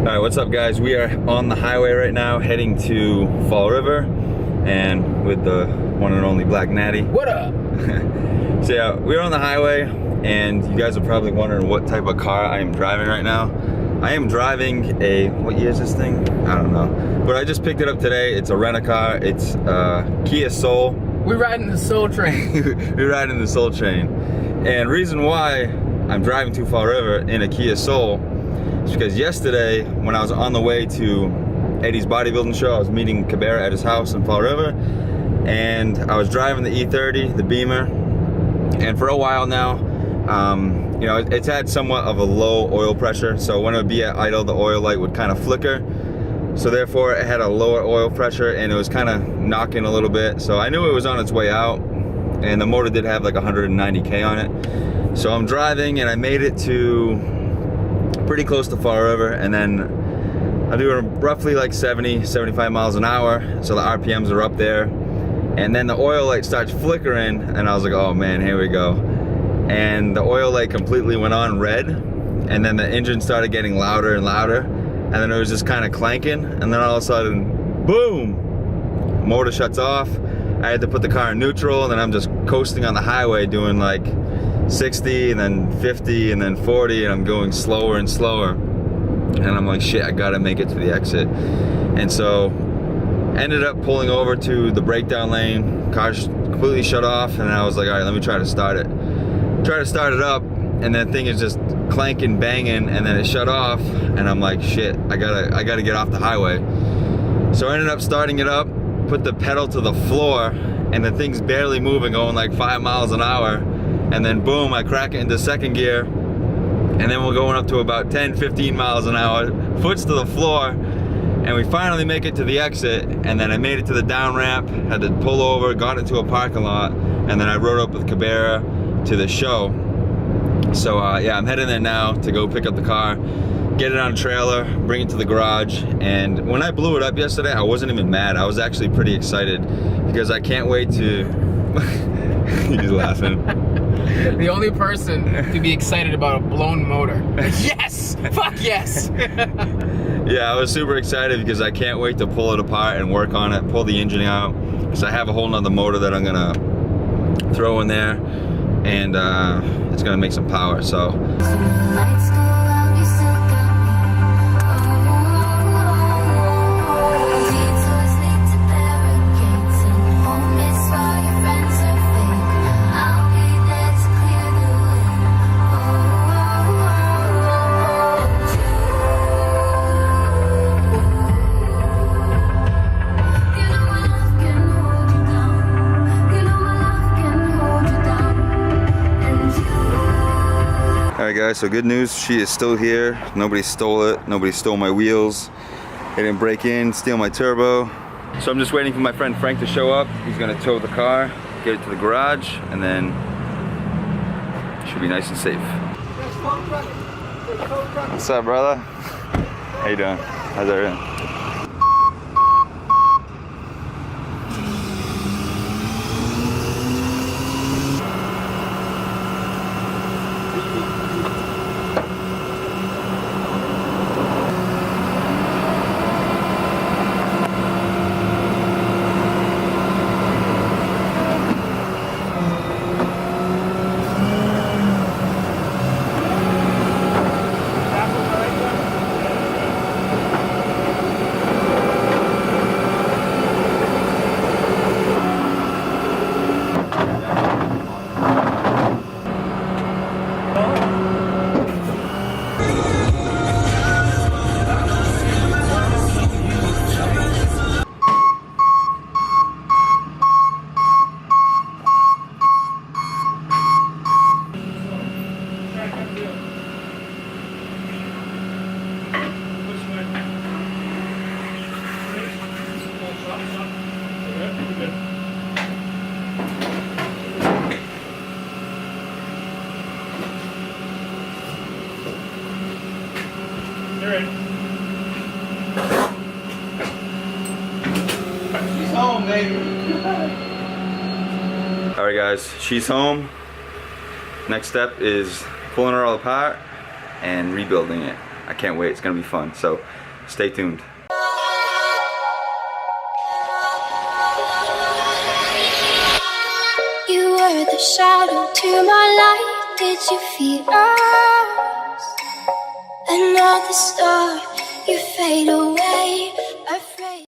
Alright, what's up guys? We are on the highway right now heading to Fall River and with the one and only Black Natty. What up? So yeah, we're on the highway and you guys are probably wondering what type of car I am driving right now. I am driving a, what year is this thing? I don't know. But I just picked it up today. It's a rent-a-car. It's Kia Soul. We're riding the Soul Train. We're riding the Soul Train. And reason why I'm driving to Fall River in a Kia Soul is because yesterday when I was on the way to Eddie's bodybuilding show, I was meeting Creapure at his house in Fall River, and I was driving the E30, the Beamer, and for a while now, you know, it's had somewhat of a low oil pressure, so when it would be at idle, the oil light would kind of flicker, so therefore it had a lower oil pressure and it was kind of knocking a little bit, so I knew it was on its way out, and the motor did have like 190K on it. So I'm driving and I made it to pretty close to Fall River, and then I'm doing roughly like 75 miles an hour, so the RPMs are up there, and then the oil light starts flickering, and I was like, oh man, here we go. And the oil light completely went on red, and then the engine started getting louder and louder, and then it was just kind of clanking, and then all of a sudden, boom, motor shuts off. I had to put the car in neutral, and then I'm just coasting on the highway doing like 60 and then 50 and then 40, and I'm going slower and slower, and I'm like, shit, I gotta make it to the exit. And so ended up pulling over to the breakdown lane. Car completely shut off, and I was like, all right, let me try to start it up, and that thing is just clanking, banging, and then it shut off, and I'm like, shit, I gotta get off the highway. So I ended up starting it up, put the pedal to the floor, and the thing's barely moving, going like 5 miles an hour. And then boom, I crack it into second gear, and then we're going up to about 10-15 miles an hour, foots to the floor, and we finally make it to the exit. And then I made it to the down ramp, had to pull over, got into a parking lot, and then I rode up with Creapure to the show. So yeah, I'm heading there now to go pick up the car, get it on a trailer, bring it to the garage. And when I blew it up yesterday, I wasn't even mad. I was actually pretty excited because I can't wait to he's laughing. The only person to be excited about a blown motor. Yes! Fuck yes! Yeah, I was super excited because I can't wait to pull it apart and work on it, pull the engine out. Because I have a whole nother motor that I'm gonna throw in there, and it's gonna make some power, so. Alright guys, so good news, she is still here. Nobody stole it, nobody stole my wheels. They didn't break in, steal my turbo. So I'm just waiting for my friend Frank to show up. He's gonna tow the car, get it to the garage, and then it should be nice and safe. What's up, brother? How you doing? How's everything? She's home, baby. Alright guys, she's home. Next step is pulling her all apart and rebuilding it. I can't wait. It's gonna be fun. So stay tuned. You were the shadow to my light. Did you feel us? Another star, you fade away.